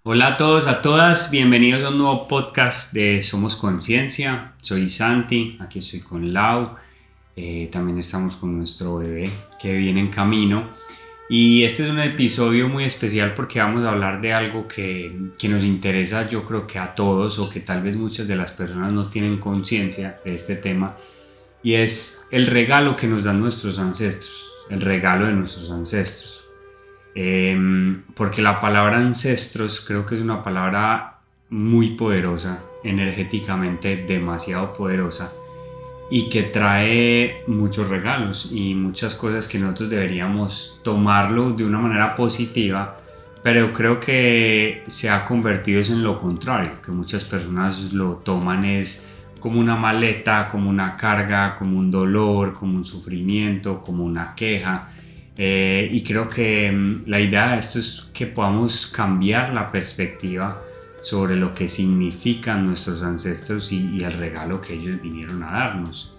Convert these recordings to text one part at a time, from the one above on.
Hola a todos, a todas, bienvenidos a un nuevo podcast de Somos Conciencia. Soy Santi, aquí estoy con Lau, también estamos con nuestro bebé que viene en camino. Y este es un episodio muy especial porque vamos a hablar de algo que nos interesa, yo creo que a todos, o que tal vez muchas de las personas no tienen conciencia de este tema, y es el regalo que nos dan nuestros ancestros, el regalo de nuestros ancestros. Porque la palabra ancestros creo que es una palabra muy poderosa, energéticamente demasiado poderosa, y que trae muchos regalos y muchas cosas que nosotros deberíamos tomarlo de una manera positiva, pero creo que se ha convertido en lo contrario, que muchas personas lo toman es como una maleta, como una carga, como un dolor, como un sufrimiento, como una queja. Y creo que la idea de esto es que podamos cambiar la perspectiva sobre lo que significan nuestros ancestros y el regalo que ellos vinieron a darnos.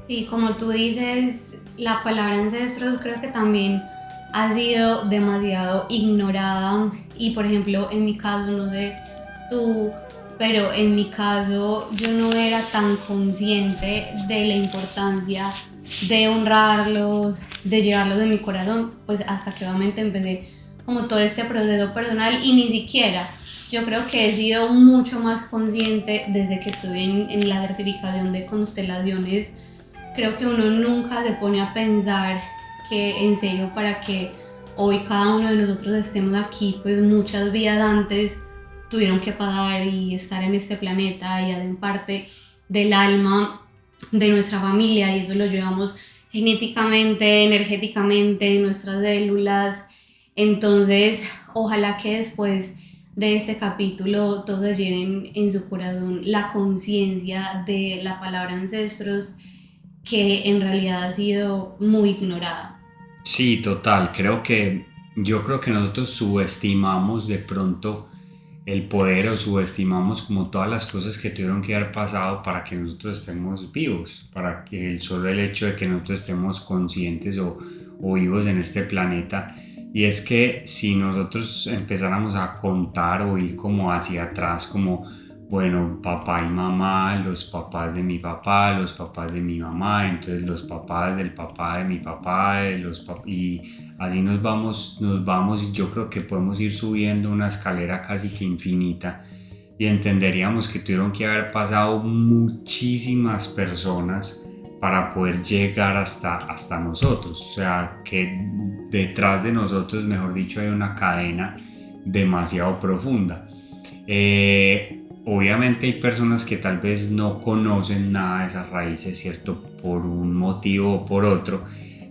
Sí, como tú dices, la palabra ancestros creo que también ha sido demasiado ignorada y por ejemplo en mi caso, no sé tú, pero en mi caso yo no era tan consciente de la importancia de honrarlos, de llevarlos en mi corazón, pues hasta que obviamente empecé como todo este proceso personal y ni siquiera, yo creo que he sido mucho más consciente desde que estuve en la certificación de constelaciones. Creo que uno nunca se pone a pensar que en serio para que hoy cada uno de nosotros estemos aquí, pues muchas vidas antes tuvieron que pasar y estar en este planeta y hacen parte del alma de nuestra familia y eso lo llevamos genéticamente, energéticamente en nuestras células. Entonces, ojalá que después de este capítulo todos lleven en su corazón la conciencia de la palabra ancestros, que en realidad ha sido muy ignorada. Sí, total. Yo creo que nosotros subestimamos de pronto el poder o subestimamos como todas las cosas que tuvieron que haber pasado para que nosotros estemos vivos, para que solo el hecho de que nosotros estemos conscientes o vivos en este planeta. Y es que si nosotros empezáramos a contar o ir como hacia atrás, como bueno, papá y mamá, los papás de mi papá, los papás de mi mamá, entonces los papás del papá de mi papá, y así nos vamos y yo creo que podemos ir subiendo una escalera casi que infinita y entenderíamos que tuvieron que haber pasado muchísimas personas para poder llegar hasta nosotros, o sea, que detrás de nosotros, mejor dicho, hay una cadena demasiado profunda. Obviamente hay personas que tal vez no conocen nada de esas raíces, ¿cierto? Por un motivo o por otro.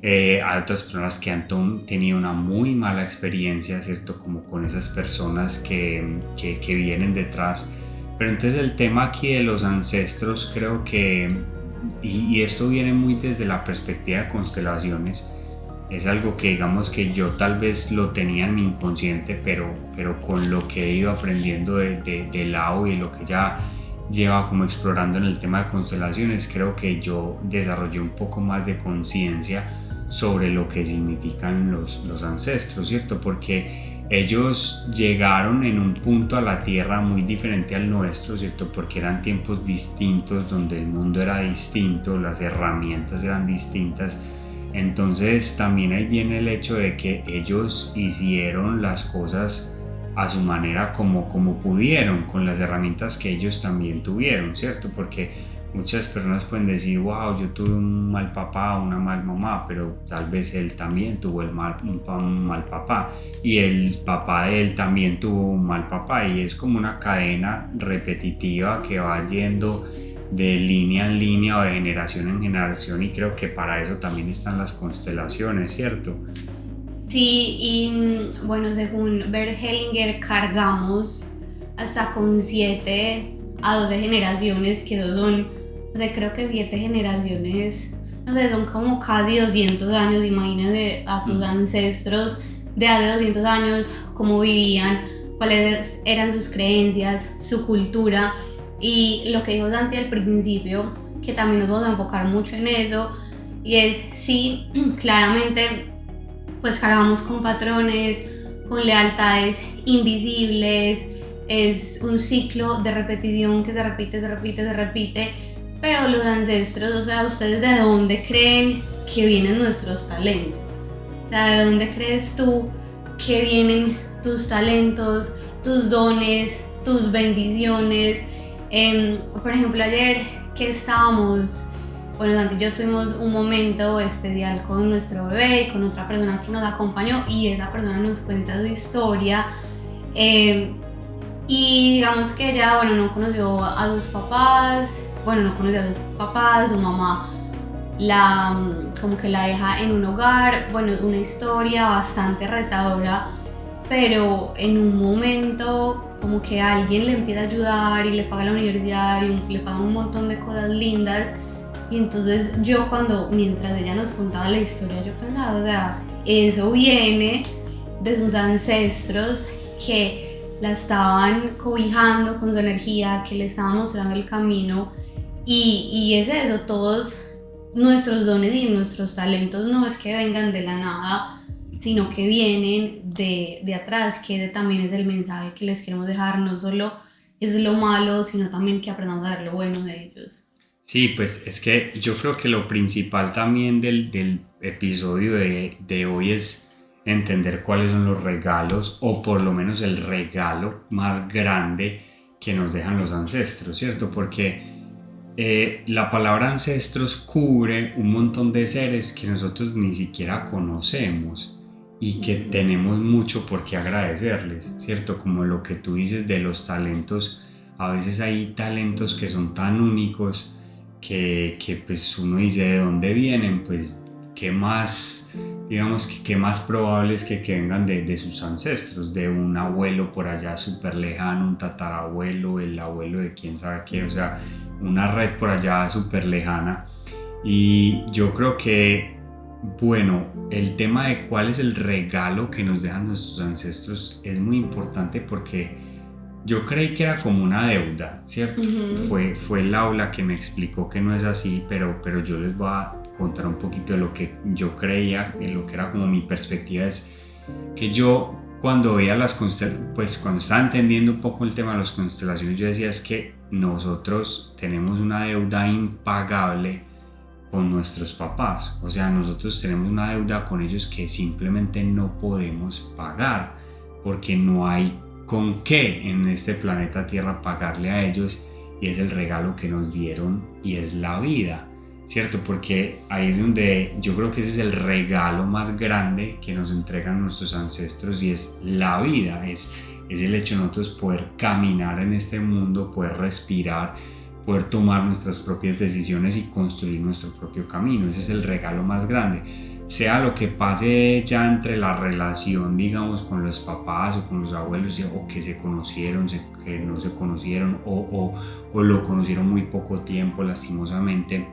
Hay otras personas que han tenido una muy mala experiencia, ¿cierto? Como con esas personas que vienen detrás. Pero entonces el tema aquí de los ancestros creo que, y esto viene muy desde la perspectiva de constelaciones, es algo que digamos que yo tal vez lo tenía en mi inconsciente, pero con lo que he ido aprendiendo de Lao y lo que ya lleva como explorando en el tema de constelaciones, creo que yo desarrollé un poco más de conciencia sobre lo que significan los ancestros, ¿cierto? Porque ellos llegaron en un punto a la Tierra muy diferente al nuestro, ¿cierto? Porque eran tiempos distintos, donde el mundo era distinto, las herramientas eran distintas. Entonces también ahí viene el hecho de que ellos hicieron las cosas a su manera como pudieron, con las herramientas que ellos también tuvieron, ¿cierto? Porque muchas personas pueden decir, wow, yo tuve un mal papá, una mal mamá, pero tal vez él también tuvo un mal papá y el papá de él también tuvo un mal papá y es como una cadena repetitiva que va yendo de línea en línea o de generación en generación y creo que para eso también están las constelaciones, ¿cierto? Sí, y bueno, según Bert Hellinger, cargamos hasta con 7 a 12 generaciones, que esos son, no sé, creo que 7 generaciones, no sé, son como casi 200 años. Imagínate a tus ancestros de hace 200 años, cómo vivían, cuáles eran sus creencias, su cultura, y lo que dijo Santi al principio, que también nos vamos a enfocar mucho en eso, y es, sí, claramente pues cargamos con patrones, con lealtades invisibles, es un ciclo de repetición que se repite, se repite, se repite. Pero los ancestros, o sea, ¿ustedes de dónde creen que vienen nuestros talentos? O sea, ¿de dónde crees tú que vienen tus talentos, tus dones, tus bendiciones? Por ejemplo, ayer que estábamos, bueno, Santi y yo tuvimos un momento especial con nuestro bebé y con otra persona que nos acompañó, y esa persona nos cuenta su historia. Y digamos que ella, bueno, no conoció a sus papás, su mamá como que la deja en un hogar, bueno, es una historia bastante retadora, pero en un momento como que alguien le empieza a ayudar y le paga la universidad y le paga un montón de cosas lindas. Y entonces yo mientras ella nos contaba la historia, yo pensaba, o sea, eso viene de sus ancestros que la estaban cobijando con su energía, que le estaban mostrando el camino. Y es eso, todos nuestros dones y nuestros talentos no es que vengan de la nada, sino que vienen de atrás, que también es el mensaje que les queremos dejar. No solo es lo malo, sino también que aprendamos a ver lo bueno de ellos. Sí, pues es que yo creo que lo principal también del episodio de hoy es entender cuáles son los regalos, o por lo menos el regalo más grande que nos dejan los ancestros, ¿cierto? Porque la palabra ancestros cubre un montón de seres que nosotros ni siquiera conocemos y que tenemos mucho por qué agradecerles, ¿cierto? Como lo que tú dices de los talentos, a veces hay talentos que son tan únicos que pues uno dice de dónde vienen, pues qué más, digamos que qué más probable es que vengan de sus ancestros, de un abuelo por allá súper lejano, un tatarabuelo, el abuelo de quién sabe qué, o sea, una red por allá súper lejana. Y yo creo que, bueno, el tema de cuál es el regalo que nos dejan nuestros ancestros es muy importante, porque yo creí que era como una deuda, ¿cierto? Fue Laura que me explicó que no es así, pero yo les voy a contar un poquito de lo que yo creía, de lo que era como mi perspectiva. Es que yo cuando veía las constelaciones, pues cuando estaba entendiendo un poco el tema de las constelaciones, yo decía es que nosotros tenemos una deuda impagable con nuestros papás. O sea, nosotros tenemos una deuda con ellos que simplemente no podemos pagar, porque no hay con qué en este planeta Tierra pagarle a ellos, y es el regalo que nos dieron y es la vida, ¿cierto? Porque ahí es donde yo creo que ese es el regalo más grande que nos entregan nuestros ancestros, y es la vida, es el hecho de nosotros poder caminar en este mundo, poder respirar, poder tomar nuestras propias decisiones y construir nuestro propio camino. Ese es el regalo más grande. Sea lo que pase ya entre la relación, digamos, con los papás o con los abuelos, o que se conocieron, que no se conocieron, o lo conocieron muy poco tiempo, lastimosamente,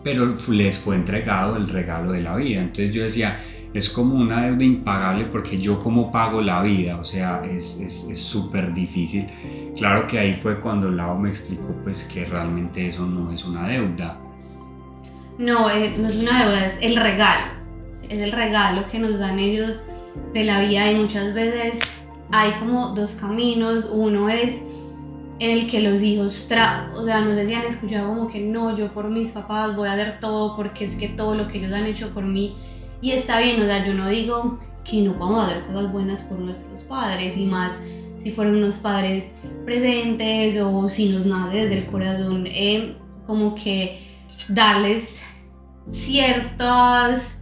pero les fue entregado el regalo de la vida. Entonces yo decía, es como una deuda impagable, porque yo cómo pago la vida, o sea, es súper difícil. Claro que ahí fue cuando Lau me explicó pues que realmente eso no es una deuda. No, no es una deuda, es el regalo que nos dan ellos de la vida. Y muchas veces hay como dos caminos. Uno es en el que los hijos, o sea, no sé si han escuchado como que no, yo por mis papás voy a hacer todo, porque es que todo lo que ellos han hecho por mí, y está bien, o sea, yo no digo que no podamos hacer cosas buenas por nuestros padres, y más si fueron unos padres presentes, o si nos nace desde el corazón, como que darles ciertos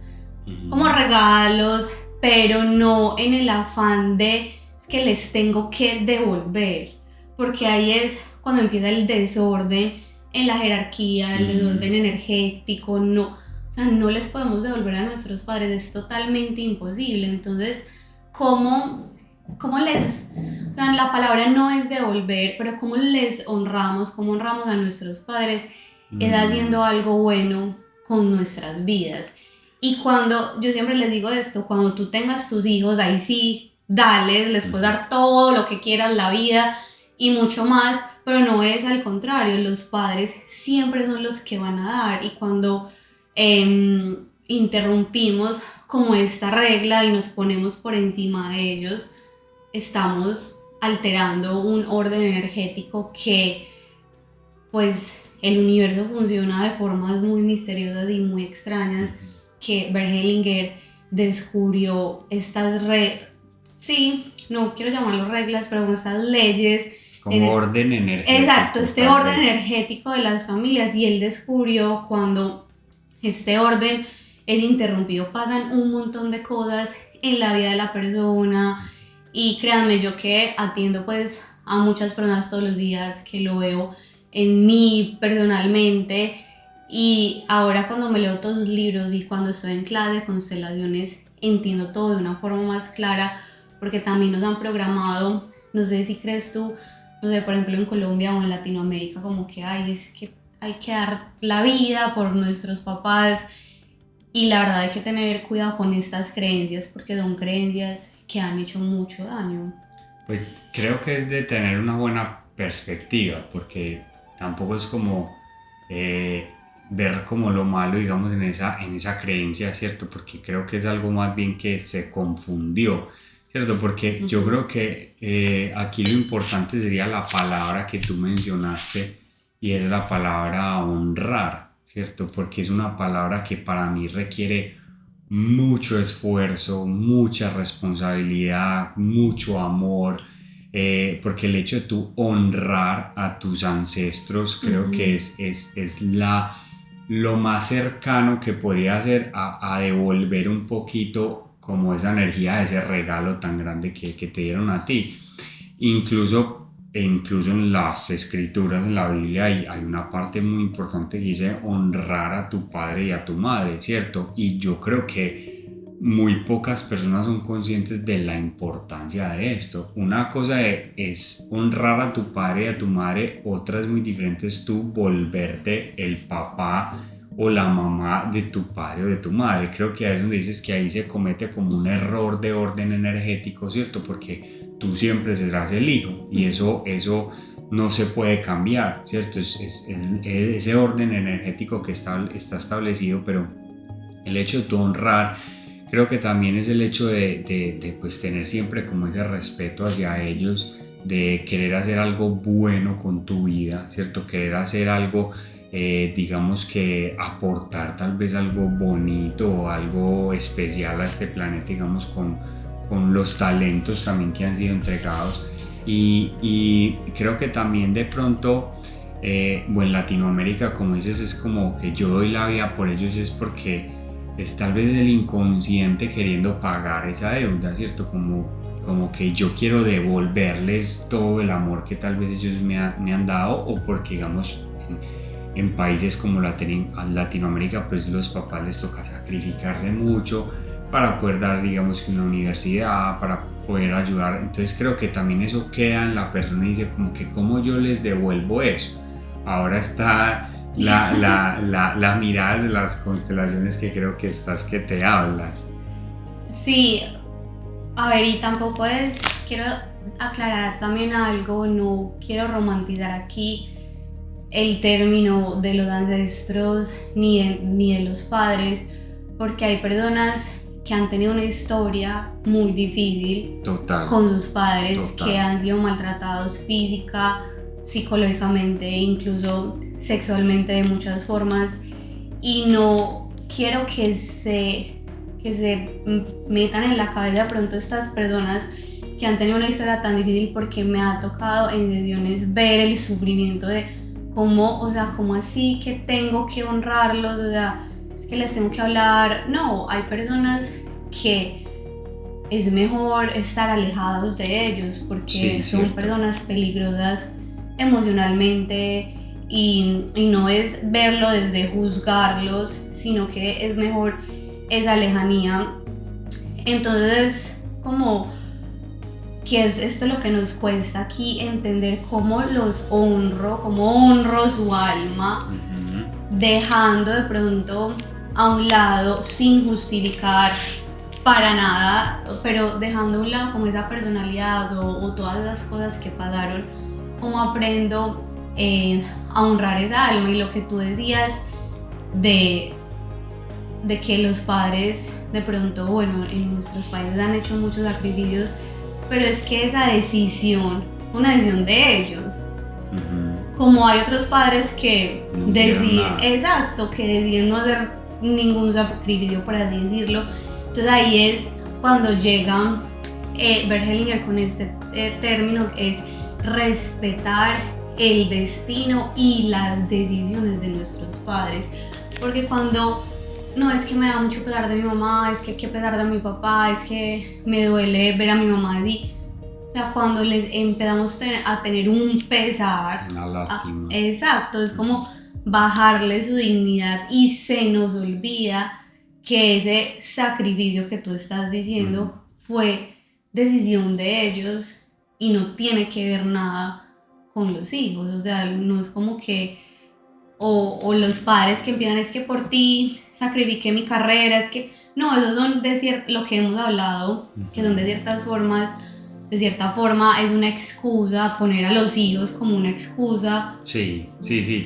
como regalos, pero no en el afán de que les tengo que devolver, porque ahí es cuando empieza el desorden en la jerarquía, el desorden energético. No, o sea, no les podemos devolver a nuestros padres, es totalmente imposible. Entonces, ¿cómo les, o sea, la palabra no es devolver, pero cómo les honramos, cómo honramos a nuestros padres, es haciendo algo bueno con nuestras vidas? Y cuando, yo siempre les digo esto, cuando tú tengas tus hijos, ahí sí, dales, les puedes dar todo lo que quieras, la vida y mucho más, pero no es al contrario. Los padres siempre son los que van a dar, y cuando interrumpimos como esta regla y nos ponemos por encima de ellos, estamos alterando un orden energético que pues el universo funciona de formas muy misteriosas y muy extrañas, que Bert Hellinger descubrió estas sí, no quiero llamarlo reglas, pero como estas leyes. Como orden energético. Exacto, este orden energético de las familias, y él descubrió cuando este orden es interrumpido, pasan un montón de cosas en la vida de la persona. Y créanme, yo que atiendo pues a muchas personas todos los días, que lo veo en mí personalmente, y ahora cuando me leo todos los libros y cuando estoy en clase de constelaciones, entiendo todo de una forma más clara, porque también nos han programado, no sé si crees tú, no sé, por ejemplo en Colombia o en Latinoamérica, como que es que hay que dar la vida por nuestros papás, y la verdad hay que tener cuidado con estas creencias, porque son creencias que han hecho mucho daño. Pues creo que es de tener una buena perspectiva, porque tampoco es como ver como lo malo, digamos, en esa creencia, ¿cierto? Porque creo que es algo más bien que se confundió, ¿cierto? Porque yo creo que aquí lo importante sería la palabra que tú mencionaste, y es la palabra honrar, ¿cierto? Porque es una palabra que para mí requiere mucho esfuerzo, mucha responsabilidad, mucho amor, porque el hecho de tú honrar a tus ancestros creo que es lo más cercano que podría hacer a devolver un poquito como esa energía, ese regalo tan grande que te dieron a ti. Incluso en las escrituras, en la Biblia, hay una parte muy importante que dice honrar a tu padre y a tu madre, ¿cierto? Y yo creo que muy pocas personas son conscientes de la importancia de esto. Una cosa es honrar a tu padre y a tu madre, otra es muy diferente, es tú volverte el papá o la mamá de tu padre o de tu madre. Creo que ahí es donde dices que ahí se comete como un error de orden energético, ¿cierto? Porque tú siempre serás el hijo, y eso no se puede cambiar, ¿cierto? Es ese orden energético que está establecido, pero el hecho de tu honrar, creo que también es el hecho de pues tener siempre como ese respeto hacia ellos, de querer hacer algo bueno con tu vida, ¿cierto? Querer hacer algo, digamos que aportar tal vez algo bonito o algo especial a este planeta, digamos, con los talentos también que han sido entregados. Y creo que también de pronto, en Latinoamérica, como dices, es como que yo doy la vida por ellos, es porque es tal vez el inconsciente queriendo pagar esa deuda, ¿cierto? Como que yo quiero devolverles todo el amor que tal vez ellos me han dado, o porque, digamos, en países como Latinoamérica, pues los papás les toca sacrificarse mucho para poder dar, digamos, que una universidad, para poder ayudar. Entonces creo que también eso queda en la persona y dice como que cómo yo les devuelvo eso. Ahora está la mirada de las constelaciones, que creo que que te hablas. Sí, a ver, y tampoco quiero aclarar también algo, no quiero romantizar aquí el término de los ancestros ni de los padres, porque hay personas que han tenido una historia muy difícil con sus padres, que han sido maltratados física, psicológicamente e incluso sexualmente de muchas formas, y no quiero que se metan en la cabeza de pronto estas personas que han tenido una historia tan difícil, porque me ha tocado en sesiones ver el sufrimiento de cómo así que tengo que honrarlos, o sea, que les tengo que hablar. No, hay personas que es mejor estar alejados de ellos, porque son personas peligrosas emocionalmente, y no es verlo desde juzgarlos, sino que es mejor esa lejanía. Entonces, como que es esto lo que nos cuesta aquí, entender cómo los honro, cómo honro su alma, dejando de pronto a un lado, sin justificar para nada, pero dejando a un lado como esa personalidad o todas las cosas que pasaron, como aprendo a honrar esa alma. Y lo que tú decías de de que los padres de pronto, bueno, en nuestros países han hecho muchos sacrificios, pero es que esa decisión fue una decisión de ellos. Como hay otros padres que deciden, exacto, que deciden no hacer ningún sacrificio, por así decirlo. Entonces ahí es cuando llega Bert Hellinger con este término, es respetar el destino y las decisiones de nuestros padres. Porque cuando no, es que me da mucho pesar de mi mamá, es que hay que pesar de mi papá, es que me duele ver a mi mamá así. O sea, cuando les empezamos a tener un pesar, una lástima. Exacto, es como bajarle su dignidad y se nos olvida que ese sacrificio que tú estás diciendo fue decisión de ellos y no tiene que ver nada con los hijos. O sea, no es como que o los padres que empiezan, es que por ti sacrifiqué mi carrera, es que no, esos son lo que hemos hablado, que son de cierta forma es una excusa, poner a los hijos como una excusa. Sí,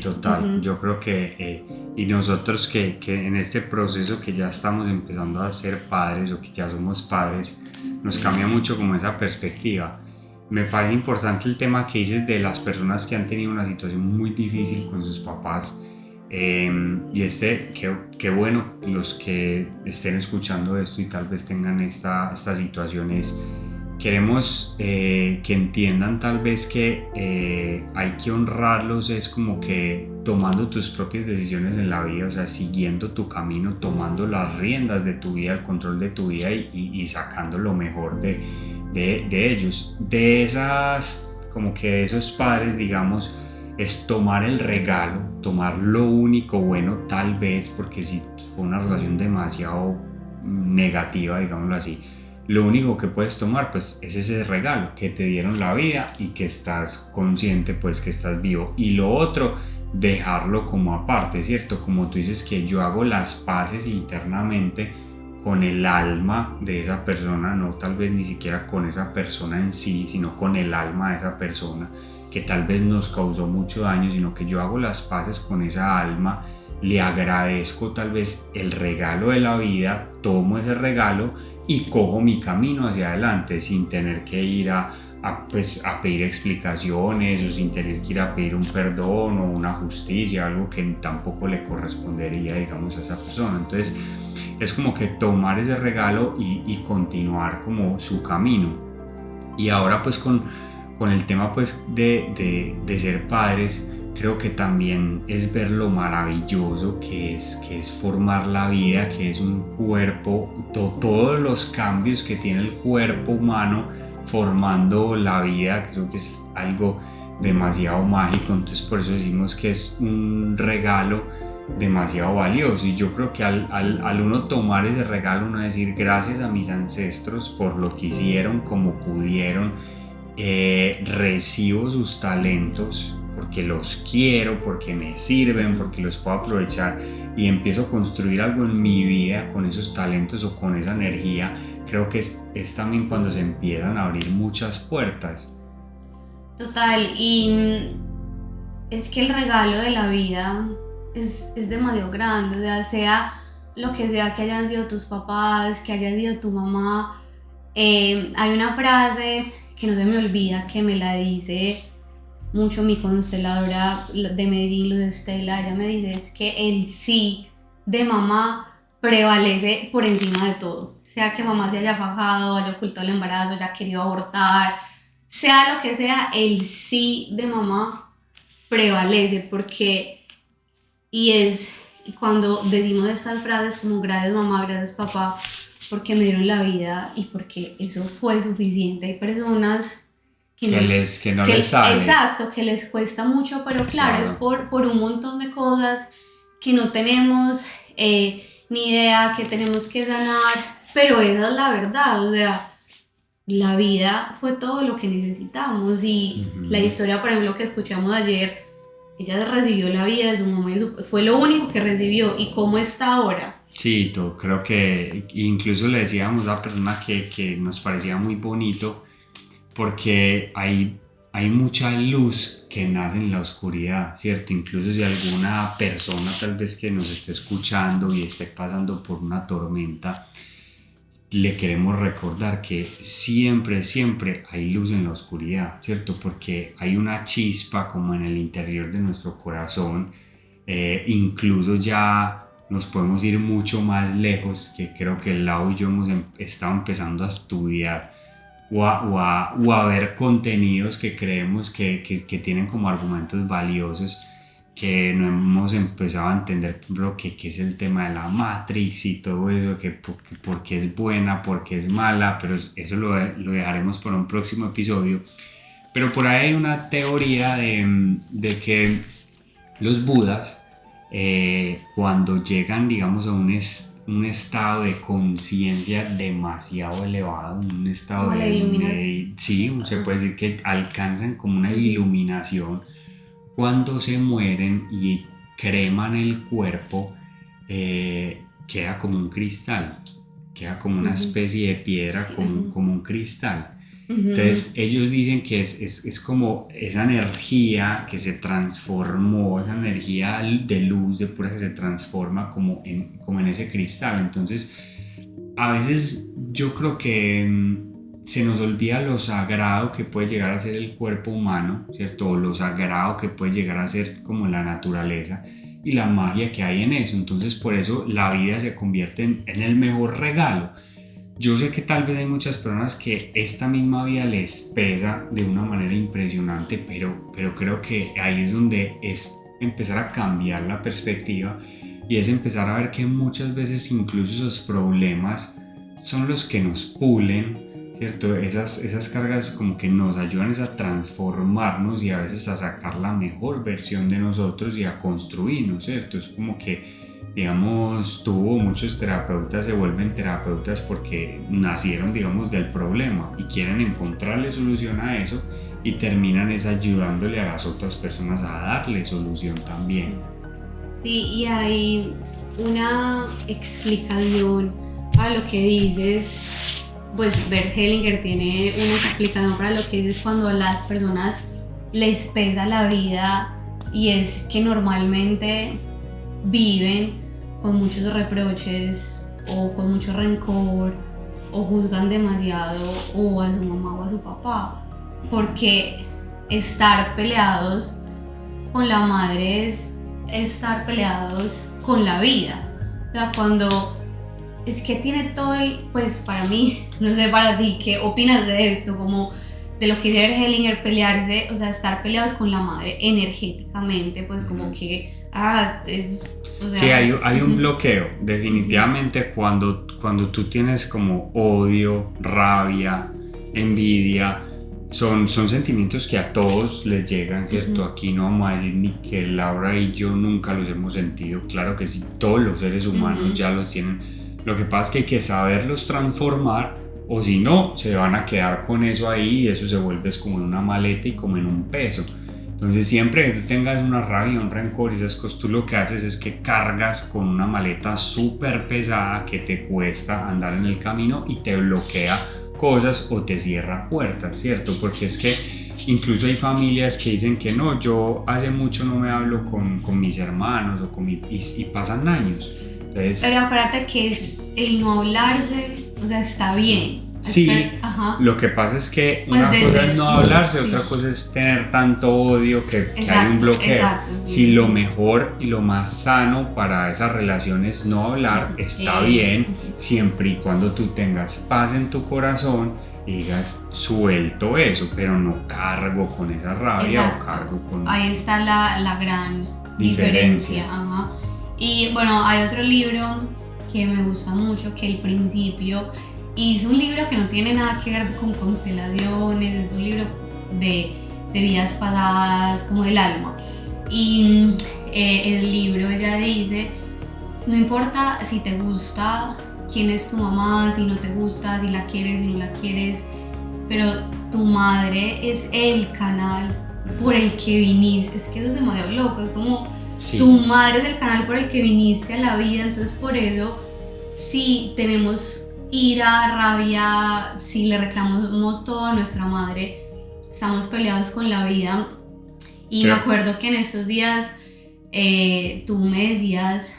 total. Yo creo que, y nosotros que en este proceso que ya estamos empezando a ser padres o que ya somos padres, nos cambia mucho como esa perspectiva. Me parece importante el tema que dices de las personas que han tenido una situación muy difícil con sus papás. Y qué bueno los que estén escuchando esto y tal vez tengan estas situaciones. Queremos que entiendan tal vez que hay que honrarlos, es como que tomando tus propias decisiones en la vida, o sea, siguiendo tu camino, tomando las riendas de tu vida, el control de tu vida y sacando lo mejor de ellos. De esas, como que de esos padres, digamos, es tomar el regalo, tomar lo único bueno tal vez, porque si fue una relación demasiado negativa, digámoslo así, lo único que puedes tomar pues es ese regalo que te dieron la vida y que estás consciente pues que estás vivo, y lo otro dejarlo como aparte, ¿cierto? Como tú dices, que yo hago las paces internamente con el alma de esa persona, no tal vez ni siquiera con esa persona en sí, sino con el alma de esa persona que tal vez nos causó mucho daño, sino que yo hago las paces con esa alma, le agradezco tal vez el regalo de la vida, tomo ese regalo y cojo mi camino hacia adelante sin tener que ir a pedir explicaciones o sin tener que ir a pedir un perdón o una justicia, algo que tampoco le correspondería, digamos, a esa persona. Entonces es como que tomar ese regalo y continuar como su camino. Y ahora pues con el tema pues de ser padres, creo que también es ver lo maravilloso que es formar la vida, que es un cuerpo, todos los cambios que tiene el cuerpo humano formando la vida. Creo que es algo demasiado mágico, entonces por eso decimos que es un regalo demasiado valioso. Y yo creo que al uno tomar ese regalo, uno decir gracias a mis ancestros por lo que hicieron, como pudieron, recibo sus talentos porque los quiero, porque me sirven, porque los puedo aprovechar, y empiezo a construir algo en mi vida con esos talentos o con esa energía. Creo que es también cuando se empiezan a abrir muchas puertas. Total, y es que el regalo de la vida es demasiado grande, o sea lo que sea que hayan sido tus papás, que haya sido tu mamá. Hay una frase que no se me olvida, que me la dice mucho mi consteladora de Medellín, Luz Estela. Ella me dice es que el sí de mamá prevalece por encima de todo. Sea que mamá se haya fajado, haya ocultado el embarazo, haya querido abortar, sea lo que sea, el sí de mamá prevalece, porque y cuando decimos estas frases como gracias mamá, gracias papá, porque me dieron la vida y porque eso fue suficiente. Hay personas que no les sale. Exacto, que les cuesta mucho, pero claro. Es por un montón de cosas que no tenemos ni idea, que tenemos que sanar, pero esa es la verdad. O sea, la vida fue todo lo que necesitamos, y la historia, por ejemplo, que escuchamos ayer, ella recibió la vida de su mamá fue lo único que recibió. ¿Y cómo está ahora? Sí, creo que incluso le decíamos a la persona que nos parecía muy bonito, porque hay hay mucha luz que nace en la oscuridad, ¿cierto? Incluso si alguna persona tal vez que nos esté escuchando y esté pasando por una tormenta, le queremos recordar que siempre, siempre hay luz en la oscuridad, ¿cierto? Porque hay una chispa como en el interior de nuestro corazón, incluso ya nos podemos ir mucho más lejos, que creo que Lau y yo hemos estado empezando a estudiar o a ver contenidos que creemos que tienen como argumentos valiosos, que no hemos empezado a entender, por ejemplo, qué es el tema de la Matrix y todo eso, por qué es buena, por qué es mala, pero eso lo dejaremos para un próximo episodio. Pero por ahí hay una teoría de que los budas, cuando llegan, digamos, a un estado de conciencia demasiado elevado, un estado como sí, se puede decir que alcanzan como una iluminación. Cuando se mueren y creman el cuerpo, queda como un cristal, queda como una especie de piedra, como un cristal. Entonces ellos dicen que es como esa energía que se transformó, esa energía de luz, de pura, que se transforma como en ese cristal. Entonces a veces yo creo que se nos olvida lo sagrado que puede llegar a ser el cuerpo humano, ¿cierto? O lo sagrado que puede llegar a ser como la naturaleza y la magia que hay en eso. Entonces por eso la vida se convierte en el mejor regalo. Yo sé que tal vez hay muchas personas que esta misma vida les pesa de una manera impresionante, pero creo que ahí es donde es empezar a cambiar la perspectiva y es empezar a ver que muchas veces incluso esos problemas son los que nos pulen, ¿cierto? Esas cargas como que nos ayudan a transformarnos y a veces a sacar la mejor versión de nosotros y a construirnos, ¿cierto? Es como que, digamos, muchos terapeutas se vuelven terapeutas porque nacieron, digamos, del problema y quieren encontrarle solución a eso y terminan ayudándole a las otras personas a darle solución también. Sí, y hay una explicación a lo que dices. Pues Bert Hellinger tiene una explicación para lo que dices cuando a las personas les pesa la vida, y es que normalmente viven con muchos reproches o con mucho rencor o juzgan demasiado o a su mamá o a su papá, porque estar peleados con la madre es estar peleados con la vida. O sea, cuando es que tiene todo pues para mí, no sé para ti, ¿qué opinas de esto? Como de lo que dice Hellinger, pelearse, o sea, estar peleados con la madre energéticamente, pues como que, o sea, sí, hay un bloqueo, definitivamente. Cuando tú tienes como odio, rabia, envidia, son sentimientos que a todos les llegan, ¿cierto? Aquí no vamos a decir ni que Laura y yo nunca los hemos sentido, claro que sí, todos los seres humanos ya los tienen. Lo que pasa es que hay que saberlos transformar, o si no, se van a quedar con eso ahí y eso se vuelve como en una maleta y como en un peso. Entonces siempre que tú tengas una rabia, un rencor y esas cosas, tú lo que haces es que cargas con una maleta súper pesada que te cuesta andar en el camino y te bloquea cosas o te cierra puertas, ¿cierto? Porque es que incluso hay familias que dicen que no, yo hace mucho no me hablo con mis hermanos o y pasan años. Entonces, pero acuérdate que es el no hablarse, o sea, está bien. Sí, lo que pasa es que pues una cosa es no hablarse, otra cosa es tener tanto odio que hay un bloqueo. Exacto, sí. Si lo mejor y lo más sano para esas relaciones es no hablar, está bien, siempre y cuando tú tengas paz en tu corazón y digas suelto eso, pero no cargo con esa rabia o cargo con... Ahí está la gran diferencia. Y bueno, hay otro libro que me gusta mucho, que El Principio. Y es un libro que no tiene nada que ver con constelaciones, es un libro de vidas pasadas, como del alma. Y en el libro ella dice, no importa si te gusta quién es tu mamá, si no te gusta, si la quieres, si no la quieres, pero tu madre es el canal por el que viniste. Es que eso es demasiado loco, es como tu madre es el canal por el que viniste a la vida. Entonces por eso, si tenemos ira, rabia, si le reclamamos todo a nuestra madre, estamos peleados con la vida. Y me Creo- acuerdo que en estos días tú me decías,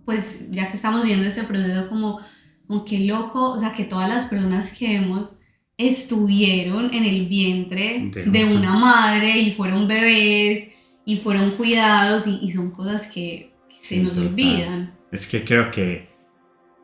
pues ya que estamos viendo este proceso, como qué loco, o sea, que todas las personas que vemos estuvieron en el vientre de una madre y fueron bebés y fueron cuidados y son cosas que se Sí, nos total. olvidan. Es que creo que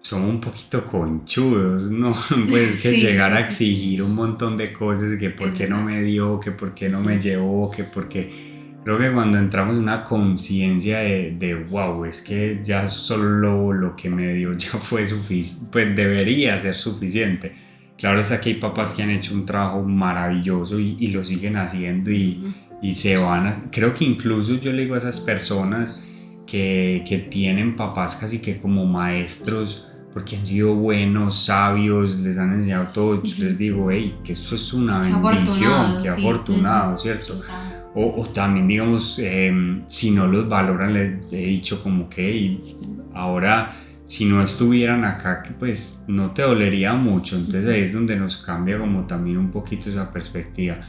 somos un poquito conchudos, ¿no? Pues que Sí, llegar a sí. exigir un montón de cosas, que por Es qué no verdad. me dio, que por qué no me llevó, que por qué... Creo que cuando entramos en una conciencia de wow, es que ya solo lo que me dio ya fue suficiente, pues debería ser suficiente. Claro es que hay papás que han hecho un trabajo maravilloso y lo siguen haciendo y se van a... Creo que incluso yo le digo a esas personas que tienen papás casi que como maestros porque han sido buenos, sabios, les han enseñado todo. Yo les digo, hey, que eso es una Qué bendición, afortunado, qué sí. afortunado, ¿cierto? Total. O también, digamos, si no los valoran, les he dicho como que hey, ahora, si no estuvieran acá, pues no te dolería mucho. Entonces ahí es donde nos cambia como también un poquito esa perspectiva.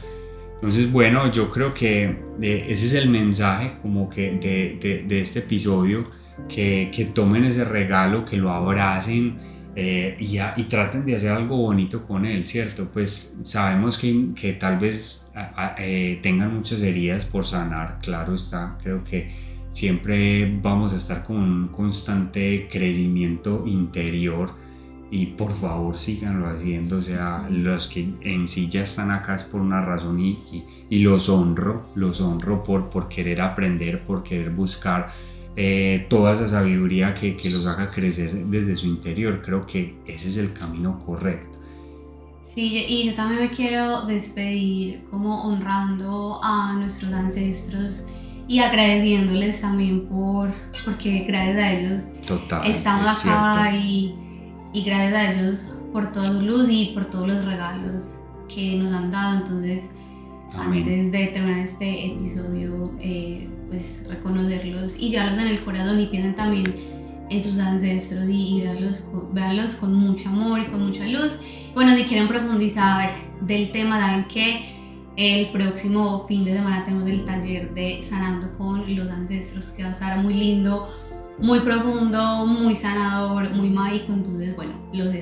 Entonces, bueno, yo creo que ese es el mensaje como que de este episodio, que tomen ese regalo, que lo abracen y traten de hacer algo bonito con él, ¿cierto? Pues sabemos que tal vez tengan muchas heridas por sanar, claro está, creo que siempre vamos a estar con un constante crecimiento interior y por favor síganlo haciendo, o sea, los que en sí ya están acá es por una razón y los honro por querer aprender, por querer buscar toda esa sabiduría que los haga crecer desde su interior. Creo que ese es el camino correcto. Sí, y yo también me quiero despedir como honrando a nuestros ancestros y agradeciéndoles también porque gracias a ellos Total, estamos es acá cierto. y gracias a ellos por toda su luz y por todos los regalos que nos han dado. Entonces, Amén. antes de terminar este episodio, pues reconocerlos y llevarlos en el corazón y piensen también en sus ancestros y véanlos con mucho amor y con mucha luz. Bueno, si quieren profundizar del tema, saben que el próximo fin de semana tenemos el taller de Sanando con los Ancestros, que va a estar muy lindo, muy profundo, muy sanador, muy mágico. Entonces, bueno, los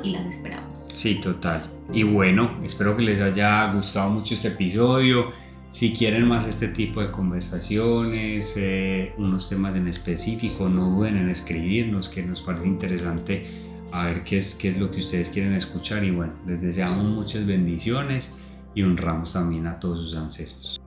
y las esperamos. Sí, total. Y bueno, espero que les haya gustado mucho este episodio. Si quieren más este tipo de conversaciones, unos temas en específico, no duden en escribirnos, que nos parece interesante a ver qué es lo que ustedes quieren escuchar. Y bueno, les deseamos muchas bendiciones y honramos también a todos sus ancestros.